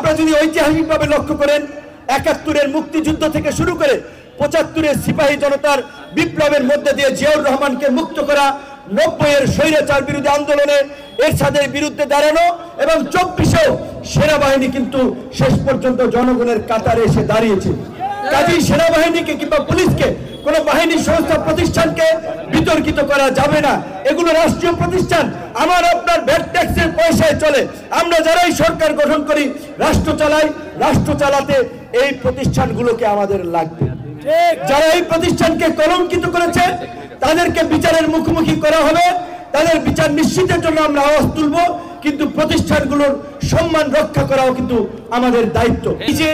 আপনারা যদি ঐতিহাসিকভাবে লক্ষ্য করেন ৭১-এর মুক্তিযুদ্ধ থেকে শুরু করে ৭৫-এর সিপাহী জনতার বিপ্লবের মধ্যে দিয়ে জিয়াউর রহমানকে মুক্ত করা, ৯০-এর স্বৈরাচার বিরোধী আন্দোলনে এরশাদের বিরুদ্ধে দাঁড়ানো এবং ২৪-এও সেনাবাহিনী কিন্তু শেষ পর্যন্ত জনগণের কাতারে এসে দাঁড়িয়েছে। কাজেই সেনাবাহিনীকে কিংবা পুলিশকে কোন বাহিনী সংস্থা প্রতিষ্ঠানকে বিতর্কিত করা যাবে না। এগুলো রাষ্ট্রীয় প্রতিষ্ঠান, আমার আপনার ভ্যাট ট্যাক্সের পয়সায় চলে। আমরা যারাই সরকার গঠন করি, রাষ্ট্র চালাই, রাষ্ট্র চালাতে এই প্রতিষ্ঠানগুলোকে আমাদের লাগবে। যারা এই প্রতিষ্ঠানকে কলঙ্কিত করেছে তাদেরকে বিচারের মুখোমুখি করা হবে, তাদের বিচার নিশ্চিতের জন্য আমরা আওয়াজ তুলব, কিন্তু প্রতিষ্ঠানগুলোর সম্মান রক্ষা করাও কিন্তু আমাদের দায়িত্ব। এই যে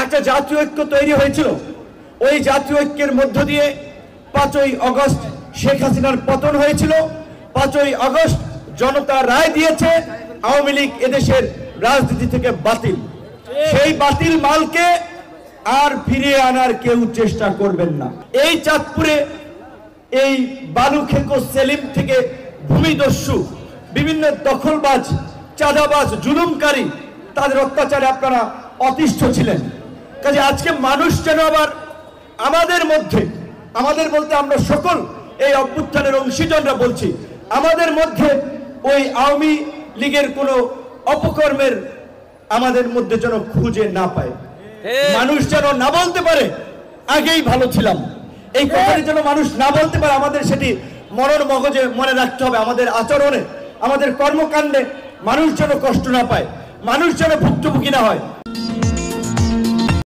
একটা জাতীয় ঐক্য তৈরি হয়েছিল, ওই জাতীয় ঐক্যের মধ্য দিয়ে ৫ই আগস্ট শেখ হাসিনার পতন হয়েছিল। ৫ই আগস্ট জনতা রায় দিয়েছে আওয়ামী লীগ এদেশের রাজনীতি থেকে বাতিল। সেই বাতিল মালকে আর ফিরিয়ে আনার কেউ চেষ্টা করবেন না। এই চাঁদপুরে এই বালুখেকো সেলিম থেকে ভূমিদস্যু, বিভিন্ন দখলবাজ, চাঁদাবাজ, জুলুমকারী, তাদের অত্যাচারে আপনারা অতিষ্ঠ ছিলেন। কাজে আজকে মানুষ যেন আবার আমাদের মধ্যে, আমাদের বলতে আমরা সকল এই অভ্যুত্থানের অংশীজনরা বলছি, আমাদের মধ্যে ওই আওয়ামী লীগের কোনো অপকর্মের আমাদের মধ্যে যেন খুঁজে না পায়। মানুষ যেন না বলতে পারে আগেই ভালো ছিলাম, এই কথাটি যেন মানুষ না বলতে পারে। আমাদের সেটি মনের মগজে মনে রাখতে হবে। আমাদের আচরণে, আমাদের কর্মকাণ্ডে মানুষ যেন কষ্ট না পায়, মানুষ যেন ভুক্তভোগী না হয়।